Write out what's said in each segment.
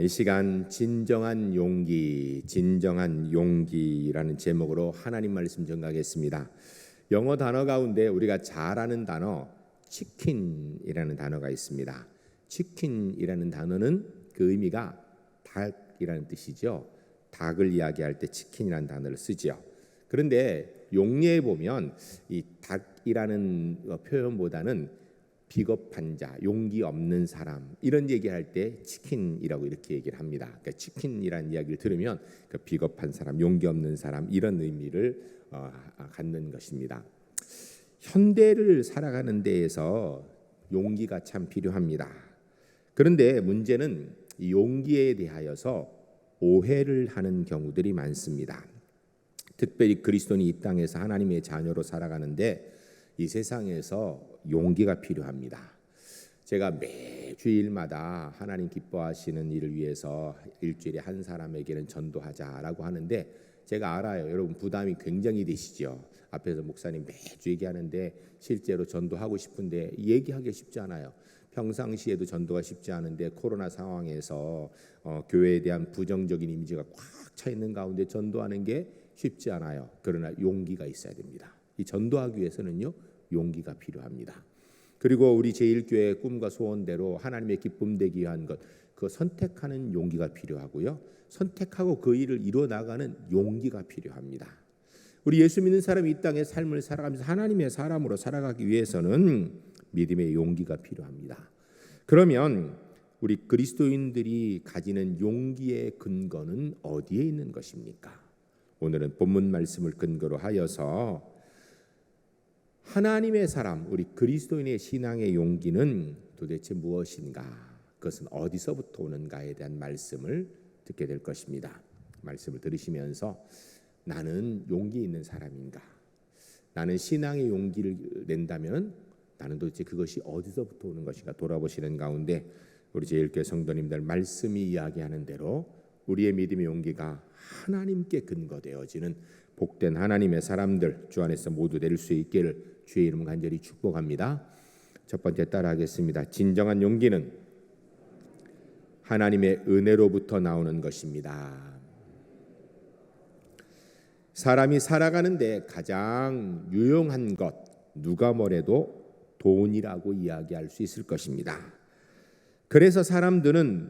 이 시간 진정한 용기라는 제목으로 하나님 말씀 전가하겠습니다. 영어 단어 가운데 우리가 잘 아는 단어 치킨이라는 단어가 있습니다. 치킨이라는 단어는 그 의미가 닭이라는 뜻이죠. 닭을 이야기할 때 치킨이라는 단어를 쓰죠. 그런데 용례에 보면 이 닭이라는 표현보다는 비겁한 자, 용기 없는 사람 이런 얘기할 때 치킨이라고 이렇게 얘기를 합니다. 그러니까 치킨이라는 이야기를 들으면 그 비겁한 사람, 용기 없는 사람 이런 의미를 갖는 것입니다. 현대를 살아가는 데에서 용기가 참 필요합니다. 그런데 문제는 이 용기에 대하여서 오해를 하는 경우들이 많습니다. 특별히 그리스도인이 이 땅에서 하나님의 자녀로 살아가는데 이 세상에서 용기가 필요합니다. 제가 매주일마다 하나님 기뻐하시는 일을 위해서 일주일에 한 사람에게는 전도하자라고 하는데 제가 알아요. 여러분 부담이 굉장히 되시죠. 앞에서 목사님 매주 얘기하는데 실제로 전도하고 싶은데 얘기하기 쉽지 않아요. 평상시에도 전도가 쉽지 않은데 코로나 상황에서 교회에 대한 부정적인 이미지가 꽉 차 있는 가운데 전도하는 게 쉽지 않아요. 그러나 용기가 있어야 됩니다. 이 전도하기 위해서는요. 용기가 필요합니다. 그리고 우리 제1교회의 꿈과 소원대로 하나님의 기쁨 되기 위한 것, 그 선택하는 용기가 필요하고요. 선택하고 그 일을 이루어 나가는 용기가 필요합니다. 우리 예수 믿는 사람이 이 땅의 삶을 살아가면서 하나님의 사람으로 살아가기 위해서는 믿음의 용기가 필요합니다. 그러면 우리 그리스도인들이 가지는 용기의 근거는 어디에 있는 것입니까? 오늘은 본문 말씀을 근거로 하여서 하나님의 사람, 우리 그리스도인의 신앙의 용기는 도대체 무엇인가? 그것은 어디서부터 오는가에 대한 말씀을 듣게 될 것입니다. 말씀을 들으시면서 나는 용기 있는 사람인가? 나는 신앙의 용기를 낸다면 나는 도대체 그것이 어디서부터 오는 것인가 돌아보시는 가운데 우리 제1교회 성도님들 말씀이 이야기하는 대로 우리의 믿음의 용기가 하나님께 근거되어지는 복된 하나님의 사람들 주 안에서 모두 될 수 있기를 주의 이름 간절히 축복합니다. 첫 번째 따라하겠습니다. 진정한 용기는 하나님의 은혜로부터 나오는 것입니다. 사람이 살아가는데 가장 유용한 것 누가 뭐래도 돈이라고 이야기할 수 있을 것입니다. 그래서 사람들은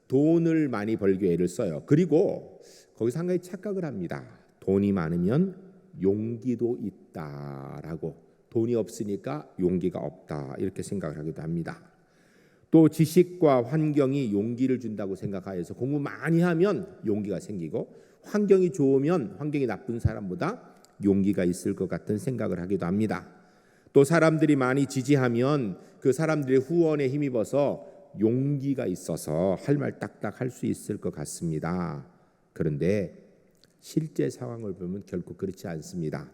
돈을 많이 벌기 위해 애를 써요. 그리고 거기서 한 가지 착각을 합니다. 돈이 많으면 용기도 있다라고, 돈이 없으니까 용기가 없다 이렇게 생각을 하기도 합니다. 또 지식과 환경이 용기를 준다고 생각하여서 공부 많이 하면 용기가 생기고 환경이 좋으면 환경이 나쁜 사람보다 용기가 있을 것 같은 생각을 하기도 합니다. 또 사람들이 많이 지지하면 그 사람들의 후원에 힘입어서 용기가 있어서 할 말 딱딱 할 수 있을 것 같습니다. 그런데 실제 상황을 보면 결코 그렇지 않습니다.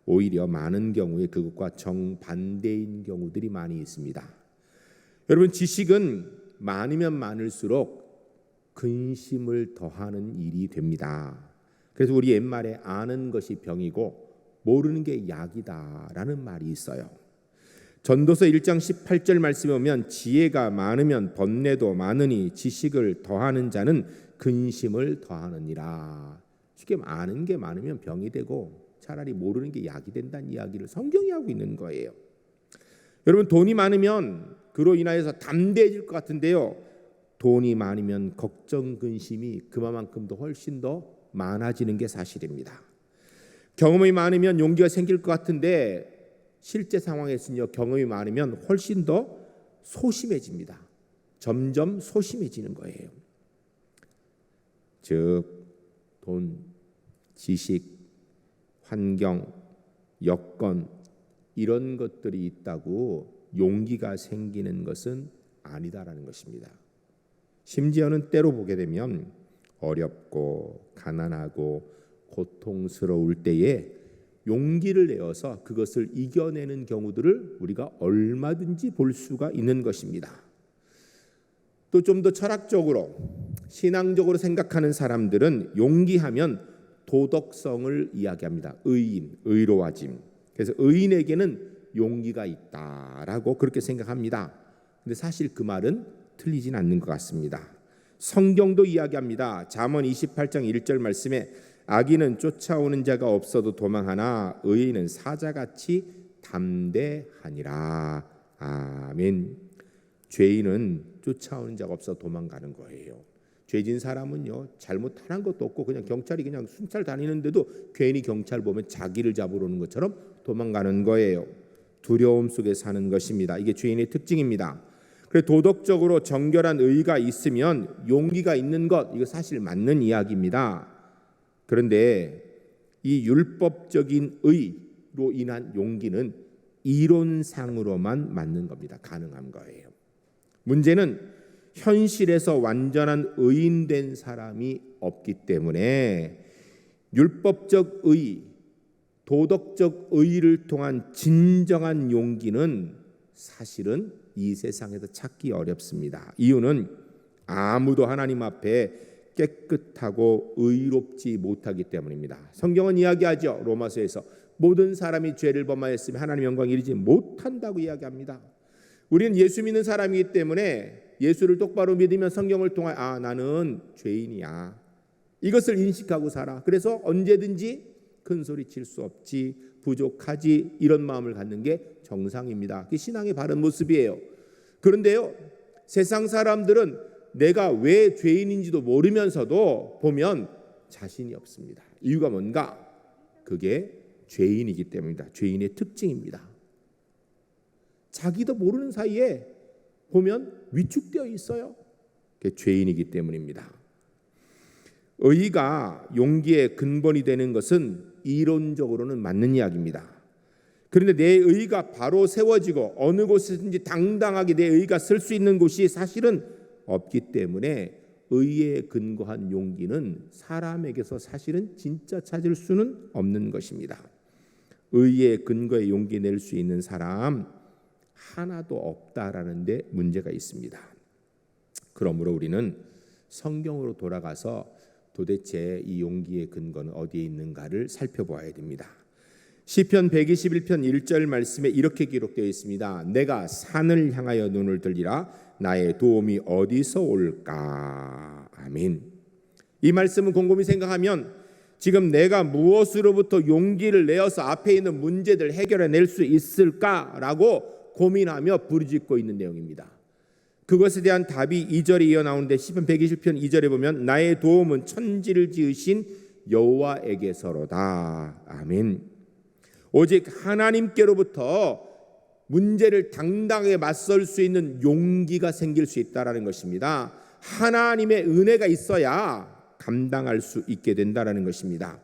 오히려 많은 경우에 그것과 정반대인 경우들이 많이 있습니다. 여러분 지식은 많으면 많을수록 근심을 더하는 일이 됩니다. 그래서 우리 옛말에 아는 것이 병이고 모르는 게 약이다라는 말이 있어요. 전도서 1장 18절 말씀에 보면 지혜가 많으면 번뇌도 많으니 지식을 더하는 자는 근심을 더하느니라. 쉽게 아는 게 많으면 병이 되고 차라리 모르는 게 약이 된다는 이야기를 성경이 하고 있는 거예요. 여러분 돈이 많으면 그로 인하여서 담대해질 것 같은데요. 돈이 많으면 걱정 근심이 그만큼 더 훨씬 더 많아지는 게 사실입니다. 경험이 많으면 용기가 생길 것 같은데 실제 상황에서는요. 경험이 많으면 훨씬 더 소심해집니다. 점점 소심해지는 거예요. 즉 돈, 지식, 환경, 여건 이런 것들이 있다고 용기가 생기는 것은 아니다라는 것입니다. 심지어는 때로 보게 되면 어렵고 가난하고 고통스러울 때에 용기를 내어서 그것을 이겨내는 경우들을 우리가 얼마든지 볼 수가 있는 것입니다. 또 좀 더 철학적으로 신앙적으로 생각하는 사람들은 용기하면 도덕성을 이야기합니다. 의인, 의로워짐. 그래서 의인에게는 용기가 있다라고 그렇게 생각합니다. 근데 사실 그 말은 틀리진 않는 것 같습니다. 성경도 이야기합니다. 잠언 28장 1절 말씀에 악인은 쫓아오는 자가 없어도 도망하나 의인은 사자같이 담대하니라. 아멘. 죄인은 쫓아오는 자가 없어 도망가는 거예요. 죄진 사람은요, 잘못한 것도 없고 그냥 경찰이 그냥 순찰 다니는데도 괜히 경찰 보면 자기를 잡으러 오는 것처럼 도망가는 거예요. 두려움 속에 사는 것입니다. 이게 죄인의 특징입니다. 그래, 도덕적으로 정결한 의가 있으면 용기가 있는 것, 이거 사실 맞는 이야기입니다. 그런데 이 율법적인 의로 인한 용기는 이론상으로만 맞는 겁니다. 가능한 거예요. 문제는 현실에서 완전한 의인된 사람이 없기 때문에 율법적 의, 도덕적 의를 통한 진정한 용기는 사실은 이 세상에서 찾기 어렵습니다. 이유는 아무도 하나님 앞에 깨끗하고 의롭지 못하기 때문입니다. 성경은 이야기하죠. 로마서에서 모든 사람이 죄를 범하였으면 하나님의 영광에 이르지 못한다고 이야기합니다. 우리는 예수 믿는 사람이기 때문에 예수를 똑바로 믿으면 성경을 통해 나는 죄인이야, 이것을 인식하고 살아. 그래서 언제든지 큰 소리 칠 수 없지, 부족하지, 이런 마음을 갖는 게 정상입니다. 그게 신앙의 바른 모습이에요. 그런데요, 세상 사람들은 내가 왜 죄인인지도 모르면서도 보면 자신이 없습니다. 이유가 뭔가? 그게 죄인이기 때문입니다. 죄인의 특징입니다. 자기도 모르는 사이에 보면 위축되어 있어요. 그게 죄인이기 때문입니다. 의가 용기의 근본이 되는 것은 이론적으로는 맞는 이야기입니다. 그런데 내 의가 바로 세워지고 어느 곳에든지 당당하게 내 의가 설 수 있는 곳이 사실은 없기 때문에 의에 근거한 용기는 사람에게서 사실은 진짜 찾을 수는 없는 것입니다. 의에 근거해 용기 낼 수 있는 사람 하나도 없다라는 데 문제가 있습니다. 그러므로 우리는 성경으로 돌아가서 도대체 이 용기의 근거는 어디에 있는가를 살펴보아야 됩니다. 시편 121편 1절 말씀에 이렇게 기록되어 있습니다. 내가 산을 향하여 눈을 들리라. 나의 도움이 어디서 올까? 아멘. 이 말씀은 곰곰이 생각하면 지금 내가 무엇으로부터 용기를 내어서 앞에 있는 문제들 해결해낼 수 있을까라고 고민하며 부르짖고 있는 내용입니다. 그것에 대한 답이 2절에 이어나오는데 시편 120편 2절에 보면 나의 도움은 천지를 지으신 여호와에게서로다. 아멘. 오직 하나님께로부터 문제를 당당하게 맞설 수 있는 용기가 생길 수 있다라는 것입니다. 하나님의 은혜가 있어야 감당할 수 있게 된다라는 것입니다.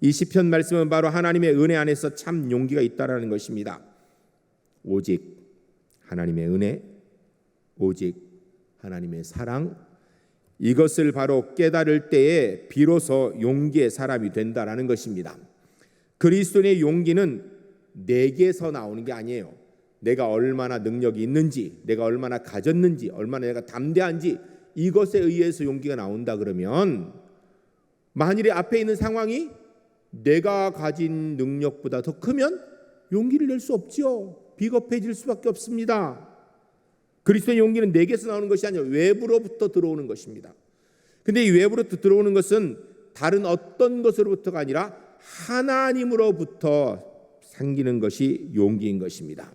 이 시편 말씀은 바로 하나님의 은혜 안에서 참 용기가 있다라는 것입니다. 오직 하나님의 은혜, 오직 하나님의 사랑, 이것을 바로 깨달을 때에 비로소 용기의 사람이 된다라는 것입니다. 그리스도인의 용기는 내게서 나오는 게 아니에요. 내가 얼마나 능력이 있는지, 내가 얼마나 가졌는지, 얼마나 내가 담대한지, 이것에 의해서 용기가 나온다 그러면 만일에 앞에 있는 상황이 내가 가진 능력보다 더 크면 용기를 낼 수 없지요. 비겁해질 수밖에 없습니다. 그리스도의 용기는 내게서 나오는 것이 아니라 외부로부터 들어오는 것입니다. 근데 이 외부로부터 들어오는 것은 다른 어떤 것으로부터가 아니라 하나님으로부터 생기는 것이 용기인 것입니다.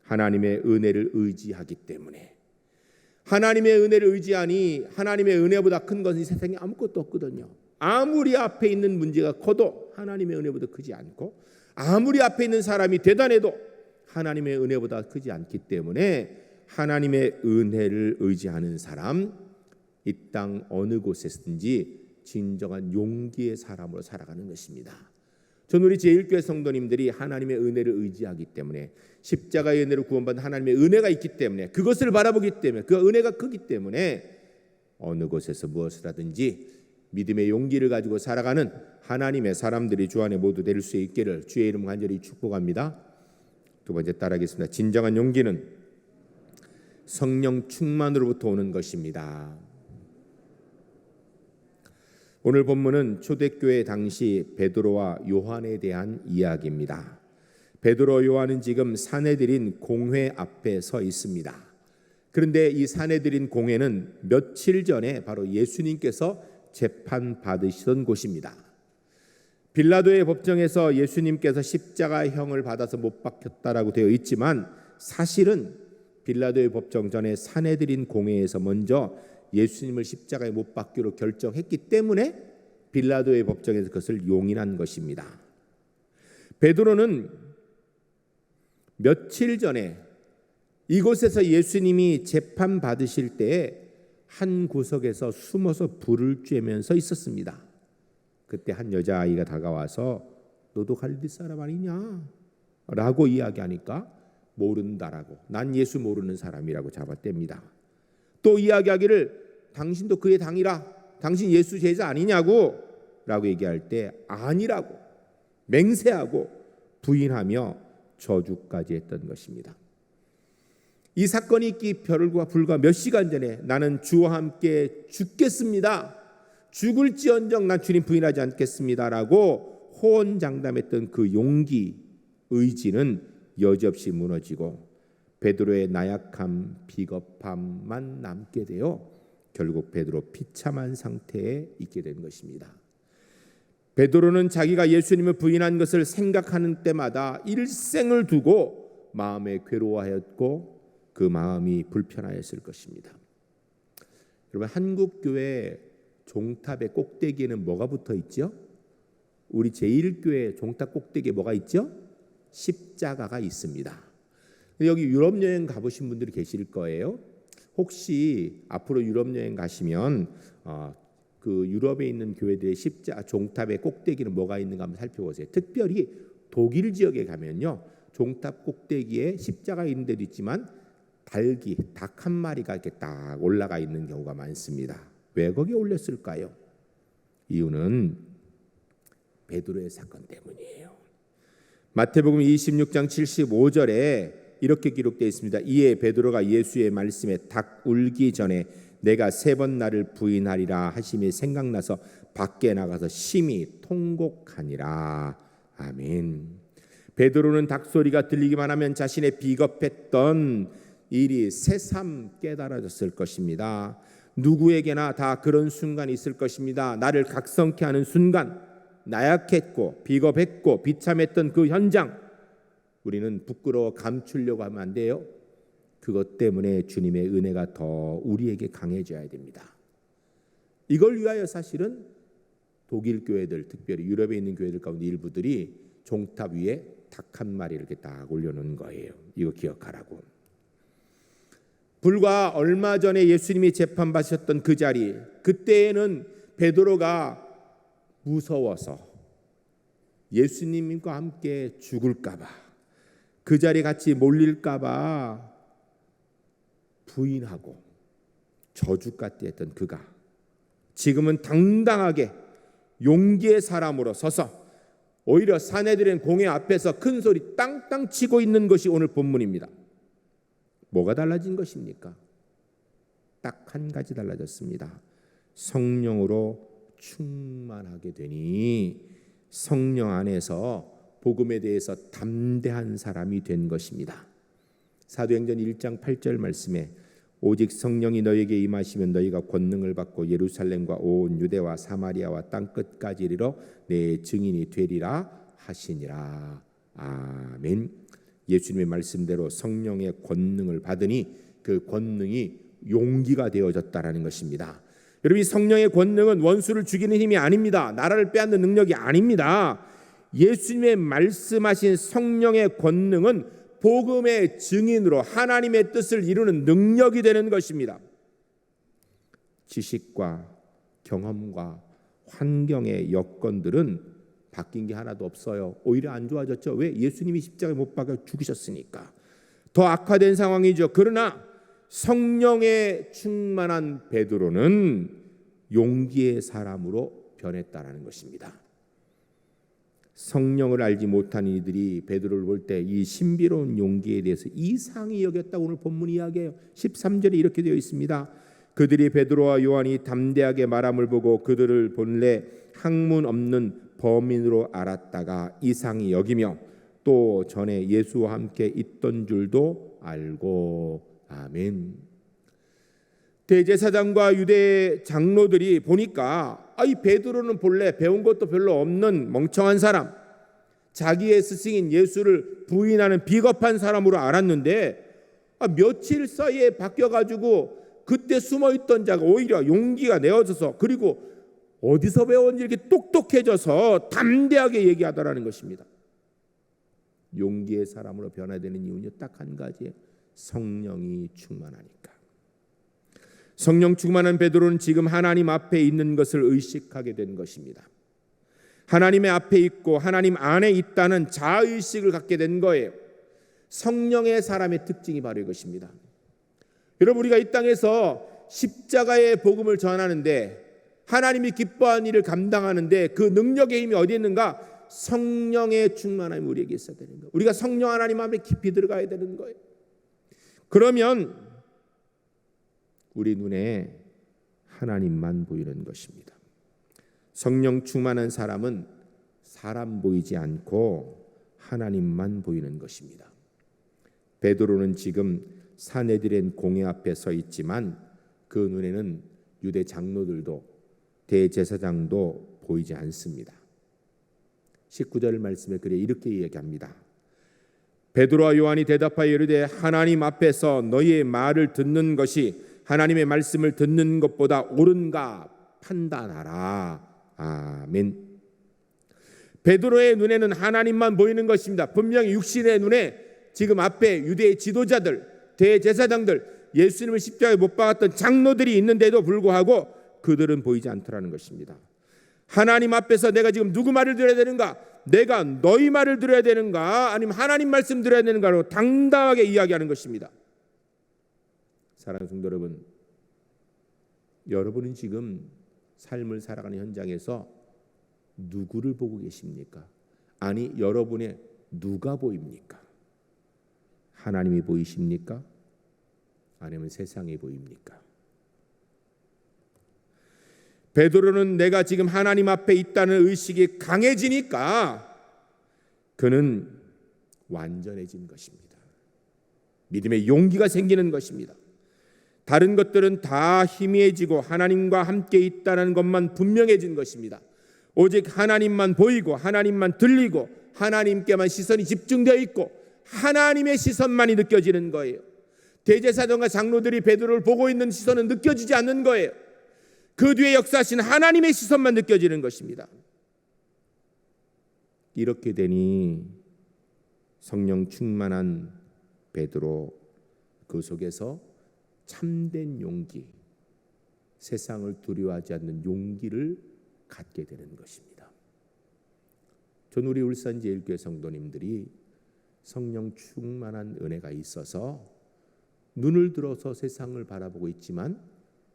하나님의 은혜를 의지하기 때문에. 하나님의 은혜를 의지하니 하나님의 은혜보다 큰 것은 이 세상에 아무것도 없거든요. 아무리 앞에 있는 문제가 커도 하나님의 은혜보다 크지 않고, 아무리 앞에 있는 사람이 대단해도 하나님의 은혜보다 크지 않기 때문에 하나님의 은혜를 의지하는 사람, 이 땅 어느 곳에서든지 진정한 용기의 사람으로 살아가는 것입니다. 저는 우리 제1교회 성도님들이 하나님의 은혜를 의지하기 때문에, 십자가의 은혜로 구원받은 하나님의 은혜가 있기 때문에, 그것을 바라보기 때문에, 그 은혜가 크기 때문에 어느 곳에서 무엇을 하든지 믿음의 용기를 가지고 살아가는 하나님의 사람들이 주 안에 모두 될 수 있기를 주의 이름 간절히 축복합니다. 두 번째 따라하겠습니다. 진정한 용기는 성령 충만으로부터 오는 것입니다. 오늘 본문은 초대교회 당시 베드로와 요한에 대한 이야기입니다. 베드로 요한은 지금 사내들인 공회 앞에 서 있습니다. 그런데 이 사내들인 공회는 며칠 전에 바로 예수님께서 재판 받으시던 곳입니다. 빌라도의 법정에서 예수님께서 십자가형을 받아서 못 박혔다라고 되어 있지만 사실은 빌라도의 법정 전에 사내들인 공회에서 먼저 예수님을 십자가에 못 박기로 결정했기 때문에 빌라도의 법정에서 그것을 용인한 것입니다. 베드로는 며칠 전에 이곳에서 예수님이 재판 받으실 때에 한 구석에서 숨어서 불을 쬐면서 있었습니다. 그때 한 여자아이가 다가와서 너도 갈릴리 사람 아니냐? 라고 이야기하니까 모른다라고, 난 예수 모르는 사람이라고 잡아댑니다. 또 이야기하기를 당신도 그의 당이라, 당신 예수 제자 아니냐고 라고 얘기할 때 아니라고 맹세하고 부인하며 저주까지 했던 것입니다. 이 사건이 있기 불과 몇 시간 전에 나는 주와 함께 죽겠습니다, 죽을지언정 난 주님 부인하지 않겠습니다라고 호언장담했던 그 용기, 의지는 여지없이 무너지고 베드로의 나약함, 비겁함만 남게 되어 결국 베드로 비참한 상태에 있게 된 것입니다. 베드로는 자기가 예수님을 부인한 것을 생각하는 때마다 일생을 두고 마음에 괴로워하였고 그 마음이 불편하였을 것입니다. 여러분, 한국교회 종탑의 꼭대기에는 뭐가 붙어 있죠? 우리 제1교회 종탑 꼭대기에 뭐가 있죠? 십자가가 있습니다. 여기 유럽 여행 가보신 분들이 계실 거예요. 혹시 앞으로 유럽 여행 가시면 그 유럽에 있는 교회들의 종탑의 꼭대기는 뭐가 있는가 한번 살펴보세요. 특별히 독일 지역에 가면요, 종탑 꼭대기에 십자가 있는 데도 있지만 닭 한 마리가 이렇게 딱 올라가 있는 경우가 많습니다. 왜 거기에 올렸을까요? 이유는 베드로의 사건 때문이에요. 마태복음 26장 75절에 이렇게 기록되어 있습니다. 이에 베드로가 예수의 말씀에 닭 울기 전에 내가 3번 나를 부인하리라 하심이 생각나서 밖에 나가서 심히 통곡하니라. 아멘. 베드로는 닭소리가 들리기만 하면 자신의 비겁했던 일이 새삼 깨달아졌을 것입니다. 누구에게나 다 그런 순간이 있을 것입니다. 나를 각성케 하는 순간, 나약했고 비겁했고 비참했던 그 현장, 우리는 부끄러워 감추려고 하면 안 돼요. 그것 때문에 주님의 은혜가 더 우리에게 강해져야 됩니다. 이걸 위하여 사실은 독일 교회들, 특별히 유럽에 있는 교회들 가운데 일부들이 종탑 위에 닭 한 마리 이렇게 딱 올려놓은 거예요. 이거 기억하라고. 불과 얼마 전에 예수님이 재판받으셨던 그 자리, 그때에는 베드로가 무서워서 예수님과 함께 죽을까 봐, 그 자리에 같이 몰릴까 봐 부인하고 저주까지 했던 그가 지금은 당당하게 용기의 사람으로 서서 오히려 사내들은 공회 앞에서 큰 소리 땅땅 치고 있는 것이 오늘 본문입니다. 뭐가 달라진 것입니까? 딱 한 가지 달라졌습니다. 성령으로 충만하게 되니 성령 안에서 복음에 대해서 담대한 사람이 된 것입니다. 사도행전 1장 8절 말씀에 오직 성령이 너에게 임하시면 너희가 권능을 받고 예루살렘과 온 유대와 사마리아와 땅 끝까지 이르러 내 증인이 되리라 하시니라. 아멘. 예수님의 말씀대로 성령의 권능을 받으니 그 권능이 용기가 되어졌다라는 것입니다. 여러분, 이 성령의 권능은 원수를 죽이는 힘이 아닙니다. 나라를 빼앗는 능력이 아닙니다. 예수님의 말씀하신 성령의 권능은 복음의 증인으로 하나님의 뜻을 이루는 능력이 되는 것입니다. 지식과 경험과 환경의 여건들은 바뀐 게 하나도 없어요. 오히려 안 좋아졌죠. 왜? 예수님이 십자가에 못 박혀 죽으셨으니까. 더 악화된 상황이죠. 그러나 성령에 충만한 베드로는 용기의 사람으로 변했다라는 것입니다. 성령을 알지 못한 이들이 베드로를 볼 때 이 신비로운 용기에 대해서 이상히 여겼다고 오늘 본문 이야기해요. 13절에 이렇게 되어 있습니다. 그들이 베드로와 요한이 담대하게 말함을 보고 그들을 본래 학문 없는 범인으로 알았다가 이상히 여기며 또 전에 예수와 함께 있던 줄도 알고. 아멘. 대제사장과 유대 장로들이 보니까 이 베드로는 본래 배운 것도 별로 없는 멍청한 사람, 자기의 스승인 예수를 부인하는 비겁한 사람으로 알았는데 며칠 사이에 바뀌어가지고 그때 숨어있던 자가 오히려 용기가 내어져서, 그리고 어디서 배웠는지 이렇게 똑똑해져서 담대하게 얘기하더라는 것입니다. 용기의 사람으로 변화되는 이유는 딱 한 가지예요. 성령이 충만하니까. 성령 충만한 베드로는 지금 하나님 앞에 있는 것을 의식하게 된 것입니다. 하나님의 앞에 있고 하나님 안에 있다는 자의식을 갖게 된 거예요. 성령의 사람의 특징이 바로 이것입니다. 여러분, 우리가 이 땅에서 십자가의 복음을 전하는데, 하나님이 기뻐하는 일을 감당하는데 그 능력의 힘이 어디에 있는가? 성령의 충만함이 우리에게 있어야 되는 거예요. 우리가 성령 하나님 앞에 깊이 들어가야 되는 거예요. 그러면 우리 눈에 하나님만 보이는 것입니다. 성령 충만한 사람은 사람 보이지 않고 하나님만 보이는 것입니다. 베드로는 지금 산헤드린 공회 앞에 서 있지만 그 눈에는 유대 장로들도 대제사장도 보이지 않습니다. 19절 말씀에 그래 이렇게 이야기합니다. 베드로와 요한이 대답하여 이르되 하나님 앞에서 너희의 말을 듣는 것이 하나님의 말씀을 듣는 것보다 옳은가 판단하라. 아멘. 베드로의 눈에는 하나님만 보이는 것입니다. 분명히 육신의 눈에 지금 앞에 유대의 지도자들, 대제사장들, 예수님을 십자가에 못 박았던 장로들이 있는데도 불구하고 그들은 보이지 않더라는 것입니다. 하나님 앞에서 내가 지금 누구 말을 들어야 되는가? 내가 너희 말을 들어야 되는가? 아니면 하나님 말씀 들어야 되는가로 당당하게 이야기하는 것입니다. 사랑하는 성도 여러분, 여러분은 지금 삶을 살아가는 현장에서 누구를 보고 계십니까? 아니, 여러분의 누가 보입니까? 하나님이 보이십니까? 아니면 세상이 보입니까? 베드로는 내가 지금 하나님 앞에 있다는 의식이 강해지니까 그는 완전해진 것입니다. 믿음의 용기가 생기는 것입니다. 다른 것들은 다 희미해지고 하나님과 함께 있다는 것만 분명해진 것입니다. 오직 하나님만 보이고 하나님만 들리고 하나님께만 시선이 집중되어 있고 하나님의 시선만이 느껴지는 거예요. 대제사장과 장로들이 베드로를 보고 있는 시선은 느껴지지 않는 거예요. 그 뒤에 역사하신 하나님의 시선만 느껴지는 것입니다. 이렇게 되니 성령 충만한 베드로, 그 속에서 참된 용기, 세상을 두려워하지 않는 용기를 갖게 되는 것입니다. 전 우리 울산제일교회 성도님들이 성령 충만한 은혜가 있어서 눈을 들어서 세상을 바라보고 있지만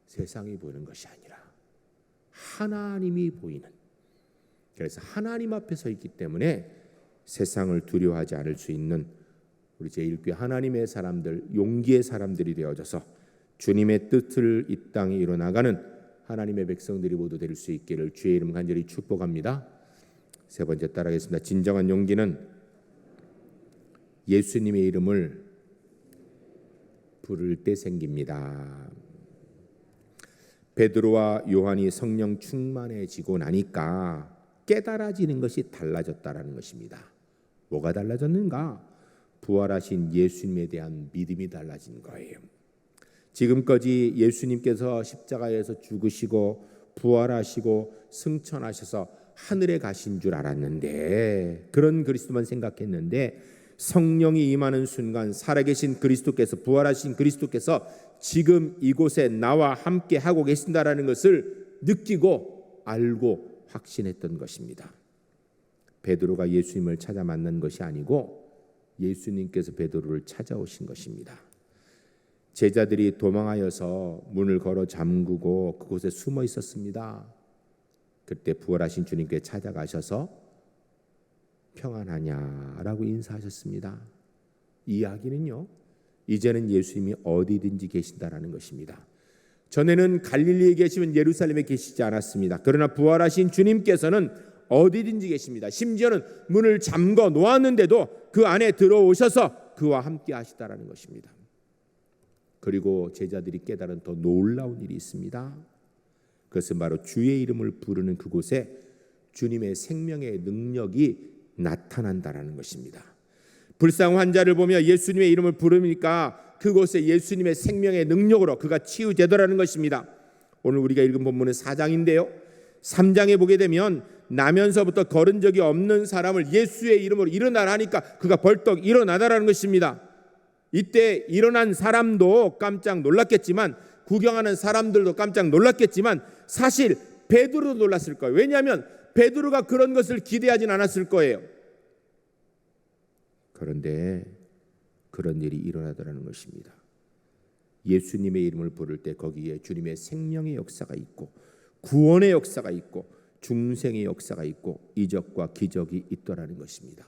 세상이 보이는 것이 아니라 하나님이 보이는, 그래서 하나님 앞에 서 있기 때문에 세상을 두려워하지 않을 수 있는 우리 제일교회 하나님의 사람들, 용기의 사람들이 되어져서 주님의 뜻을 이 땅에 이뤄나가는 하나님의 백성들이 모두 될 수 있기를 주의 이름 간절히 축복합니다. 세 번째 따라하겠습니다. 진정한 용기는 예수님의 이름을 부를 때 생깁니다. 베드로와 요한이 성령 충만해지고 나니까 깨달아지는 것이 달라졌다라는 것입니다. 뭐가 달라졌는가? 부활하신 예수님에 대한 믿음이 달라진 거예요. 지금까지 예수님께서 십자가에서 죽으시고 부활하시고 승천하셔서 하늘에 가신 줄 알았는데, 그런 그리스도만 생각했는데 성령이 임하는 순간 살아계신 그리스도께서, 부활하신 그리스도께서 지금 이곳에 나와 함께 하고 계신다라는 것을 느끼고 알고 확신했던 것입니다. 베드로가 예수님을 찾아 만난 것이 아니고 예수님께서 베드로를 찾아오신 것입니다. 제자들이 도망하여서 문을 걸어 잠그고 그곳에 숨어 있었습니다. 그때 부활하신 주님께 찾아가셔서 평안하냐라고 인사하셨습니다. 이야기는요, 이제는 예수님이 어디든지 계신다라는 것입니다. 전에는 갈릴리에 계시면 예루살렘에 계시지 않았습니다. 그러나 부활하신 주님께서는 어디든지 계십니다. 심지어는 문을 잠궈 놓았는데도 그 안에 들어오셔서 그와 함께 하시다라는 것입니다. 그리고 제자들이 깨달은 더 놀라운 일이 있습니다. 그것은 바로 주의 이름을 부르는 그곳에 주님의 생명의 능력이 나타난다라는 것입니다. 불상 환자를 보며 예수님의 이름을 부르니까 그곳에 예수님의 생명의 능력으로 그가 치유되더라는 것입니다. 오늘 우리가 읽은 본문은 4장인데요. 3장에 보게 되면 나면서부터 걸은 적이 없는 사람을 예수의 이름으로 일어나라 하니까 그가 벌떡 일어나다라는 것입니다. 이때 일어난 사람도 깜짝 놀랐겠지만 구경하는 사람들도 깜짝 놀랐겠지만 사실 베드로도 놀랐을 거예요. 왜냐하면 베드로가 그런 것을 기대하진 않았을 거예요. 그런데 그런 일이 일어나더라는 것입니다. 예수님의 이름을 부를 때 거기에 주님의 생명의 역사가 있고 구원의 역사가 있고 중생의 역사가 있고 이적과 기적이 있더라는 것입니다.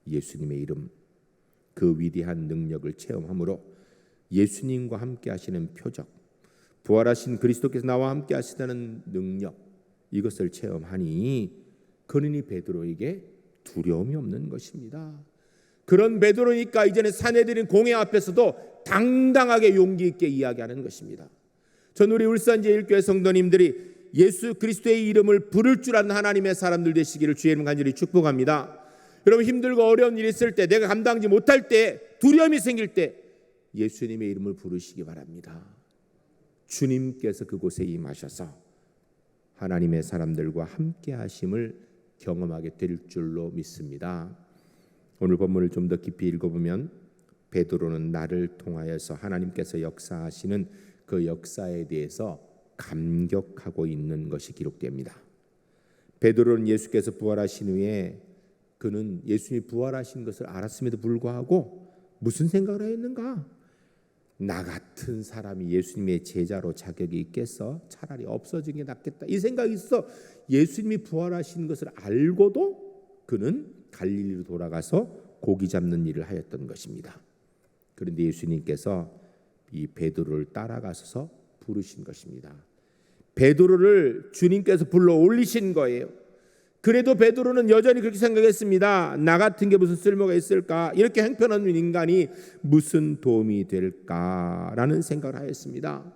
예수님의 이름, 그 위대한 능력을 체험함으로 예수님과 함께 하시는 표적, 부활하신 그리스도께서 나와 함께 하시다는 능력, 이것을 체험하니 그러니 베드로에게 두려움이 없는 것입니다. 그런 베드로니까 이제는 사내들인 공회 앞에서도 당당하게 용기 있게 이야기하는 것입니다. 전 우리 울산 제1교회 성도님들이 예수 그리스도의 이름을 부를 줄 아는 하나님의 사람들 되시기를 주의 이름 간절히 축복합니다. 여러분 힘들고 어려운 일이 있을 때, 내가 감당하지 못할 때, 두려움이 생길 때 예수님의 이름을 부르시기 바랍니다. 주님께서 그곳에 임하셔서 하나님의 사람들과 함께 하심을 경험하게 될 줄로 믿습니다. 오늘 본문을 좀 더 깊이 읽어보면 베드로는 나를 통하여서 하나님께서 역사하시는 그 역사에 대해서 감격하고 있는 것이 기록됩니다. 베드로는 예수께서 부활하신 후에 그는 예수님이 부활하신 것을 알았음에도 불구하고 무슨 생각을 했는가? 나 같은 사람이 예수님의 제자로 자격이 있겠어? 차라리 없어지는 게 낫겠다. 이 생각이 있어. 예수님이 부활하신 것을 알고도 그는 갈릴리로 돌아가서 고기 잡는 일을 하였던 것입니다. 그런데 예수님께서 이 베드로를 따라가셔서 부르신 것입니다. 베드로를 주님께서 불러 올리신 거예요. 그래도 베드로는 여전히 그렇게 생각했습니다. 나 같은 게 무슨 쓸모가 있을까? 이렇게 형편없는 인간이 무슨 도움이 될까라는 생각을 하였습니다.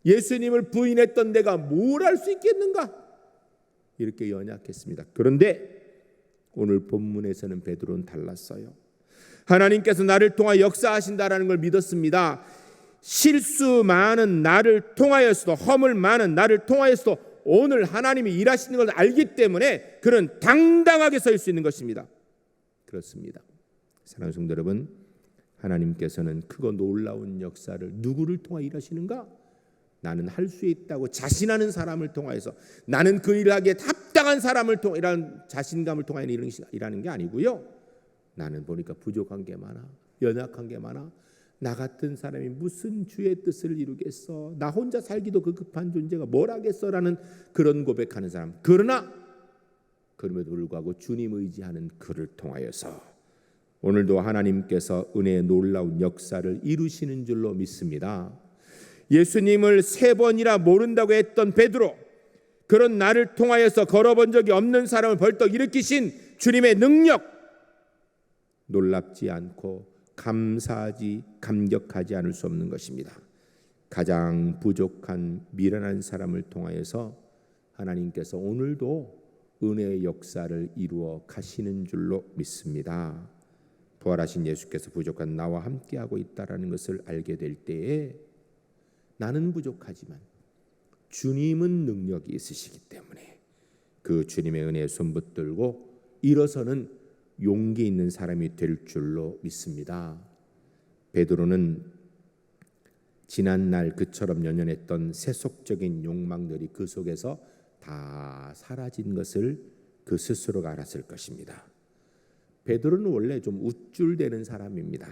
예수님을 부인했던 내가 뭘 할 수 있겠는가? 이렇게 연약했습니다. 그런데 오늘 본문에서는 베드로는 달랐어요. 하나님께서 나를 통하여 역사하신다라는 걸 믿었습니다. 실수 많은 나를 통하여서도, 허물 많은 나를 통하여서도 오늘 하나님이 일하시는 걸 알기 때문에 그는 당당하게 설 수 있는 것입니다. 그렇습니다. 사랑하는 성도 여러분, 하나님께서는 크고 놀라운 역사를 누구를 통하여 일하시는가? 나는 할 수 있다고 자신하는 사람을 통하여서, 나는 그 일을 하기에 합당한 사람을 통해 이런 자신감을 통하여 일하는 게 아니고요. 나는 보니까 부족한 게 많아, 연약한 게 많아. 나 같은 사람이 무슨 주의 뜻을 이루겠어? 나 혼자 살기도 그 급한 존재가 뭘 하겠어라는 그런 고백하는 사람. 그러나 그럼에도 불구하고 주님 의지하는 그를 통하여서 오늘도 하나님께서 은혜의 놀라운 역사를 이루시는 줄로 믿습니다. 예수님을 3번이나 모른다고 했던 베드로, 그런 나를 통하여서 걸어본 적이 없는 사람을 벌떡 일으키신 주님의 능력, 놀랍지 않고 감격하지 않을 수 없는 것입니다. 가장 부족한 미련한 사람을 통하여서 하나님께서 오늘도 은혜의 역사를 이루어 가시는 줄로 믿습니다. 부활하신 예수께서 부족한 나와 함께하고 있다는 것을 알게 될 때에 나는 부족하지만 주님은 능력이 있으시기 때문에 그 주님의 은혜에 손붙들고 일어서는 용기 있는 사람이 될 줄로 믿습니다. 베드로는 지난날 그처럼 연연했던 세속적인 욕망들이 그 속에서 다 사라진 것을 그 스스로가 알았을 것입니다. 베드로는 원래 좀 우쭐대는 사람입니다.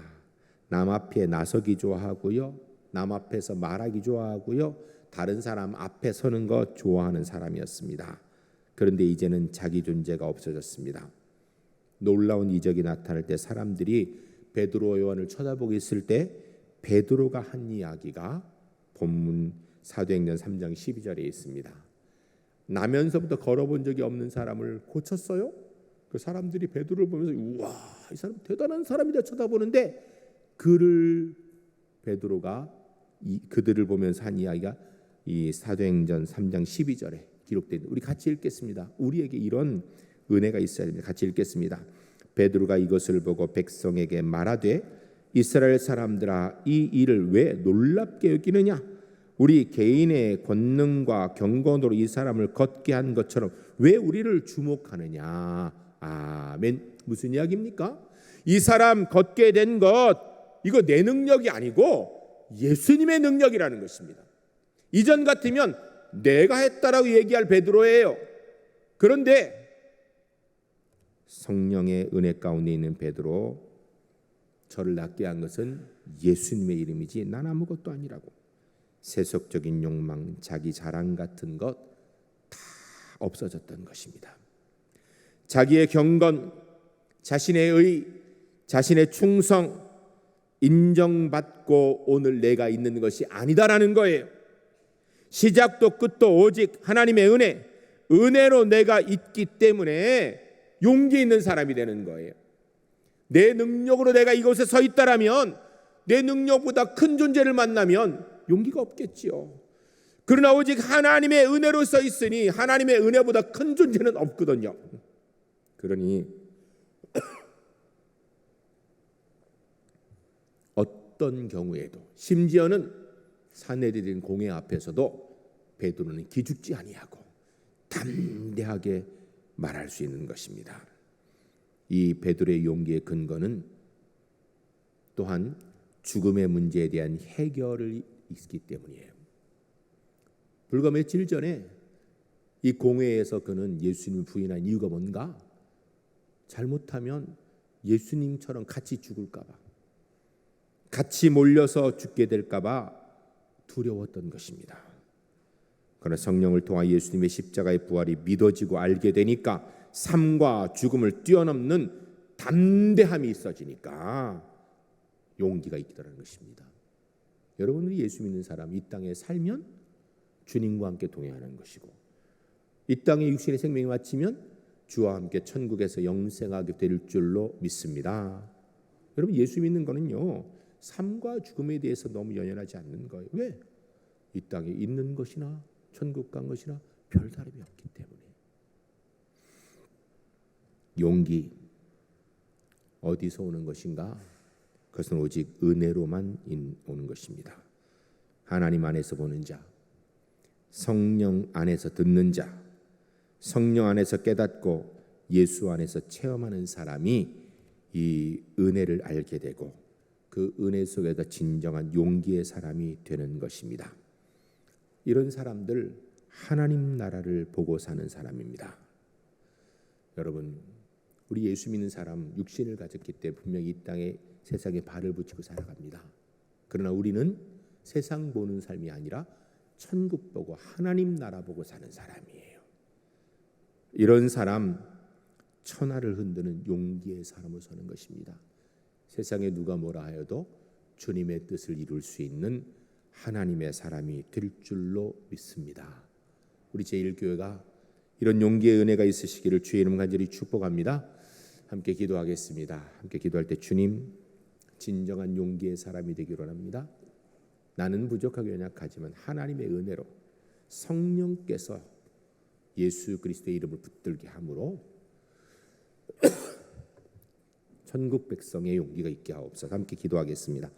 남 앞에 나서기 좋아하고요, 남 앞에서 말하기 좋아하고요, 다른 사람 앞에 서는 거 좋아하는 사람이었습니다. 그런데 이제는 자기 존재가 없어졌습니다. 놀라운 이적이 나타날 때 사람들이 베드로 요한을 쳐다보고 있을 때 베드로가 한 이야기가 본문 사도행전 3장 12절에 있습니다. 나면서부터 걸어본 적이 없는 사람을 고쳤어요. 그 사람들이 베드로를 보면서 우와, 이 사람 대단한 사람이다 쳐다보는데 그를 베드로가 그들을 보면서 한 이야기가 이 사도행전 3장 12절에 기록된, 우리 같이 읽겠습니다. 우리에게 이런 은혜가 있어야 됩니다. 같이 읽겠습니다. 베드로가 이것을 보고 백성에게 말하되 이스라엘 사람들아, 이 일을 왜 놀랍게 여기느냐? 우리 개인의 권능과 경건으로 이 사람을 걷게 한 것처럼 왜 우리를 주목하느냐? 아멘. 무슨 이야기입니까? 이 사람 걷게 된 것, 이거 내 능력이 아니고 예수님의 능력이라는 것입니다. 이전 같으면 내가 했다라고 얘기할 베드로예요. 그런데 성령의 은혜 가운데 있는 베드로, 저를 낫게 한 것은 예수님의 이름이지 난 아무것도 아니라고. 세속적인 욕망, 자기 자랑 같은 것 다 없어졌던 것입니다. 자기의 경건, 자신의 의, 자신의 충성 인정받고 오늘 내가 있는 것이 아니다라는 거예요. 시작도 끝도 오직 하나님의 은혜로 내가 있기 때문에 용기 있는 사람이 되는 거예요. 내 능력으로 내가 이곳에 서 있다라면, 내 능력보다 큰 존재를 만나면 용기가 없겠지요. 그러나 오직 하나님의 은혜로 서 있으니 하나님의 은혜보다 큰 존재는 없거든요. 그러니 어떤 경우에도, 심지어는 사내들인 공회 앞에서도 베드로는 기죽지 아니하고 담대하게 말할 수 있는 것입니다. 이 베드로의 용기의 근거는 또한 죽음의 문제에 대한 해결이 있기 때문이에요. 불과 며칠 전에 이 공회에서 그는 예수님을 부인한 이유가 뭔가? 잘못하면 예수님처럼 같이 죽을까 봐, 같이 몰려서 죽게 될까 봐 두려웠던 것입니다. 그러나 성령을 통하 예수님의 십자가의 부활이 믿어지고 알게 되니까 삶과 죽음을 뛰어넘는 담대함이 있어지니까 용기가 있더라는 것입니다. 여러분들이 예수 믿는 사람, 이 땅에 살면 주님과 함께 동행하는 것이고, 이 땅에 육신의 생명이 마치면 주와 함께 천국에서 영생하게 될 줄로 믿습니다. 여러분, 예수 믿는 거는요, 삶과 죽음에 대해서 너무 연연하지 않는 거예요. 왜? 이 땅에 있는 것이나 천국 간 것이나 별 다름이 없기 때문에. 용기 어디서 오는 것인가? 그것은 오직 은혜로만 오는 것입니다. 하나님 안에서 보는 자, 성령 안에서 듣는 자, 성령 안에서 깨닫고 예수 안에서 체험하는 사람이 이 은혜를 알게 되고 그 은혜 속에서 진정한 용기의 사람이 되는 것입니다. 이런 사람들, 하나님 나라를 보고 사는 사람입니다. 여러분, 우리 예수 믿는 사람, 육신을 가졌기 때문에 분명히 이 땅에 세상에 발을 붙이고 살아갑니다. 그러나 우리는 세상 보는 삶이 아니라 천국 보고 하나님 나라 보고 사는 사람이에요. 이런 사람, 천하를 흔드는 용기의 사람으로 서는 것입니다. 세상에 누가 뭐라 하여도 주님의 뜻을 이룰 수 있는 하나님의 사람이 될 줄로 믿습니다. 우리 제1교회가 이런 용기의 은혜가 있으시기를 주의 이름 간절히 축복합니다. 함께 기도하겠습니다. 함께 기도할 때, 주님, 진정한 용기의 사람이 되기를 원합니다. 나는 부족하고 연약하지만 하나님의 은혜로 성령께서 예수 그리스도의 이름을 붙들게 함으로 천국 백성의 용기가 있게 하옵소서. 함께 기도하겠습니다.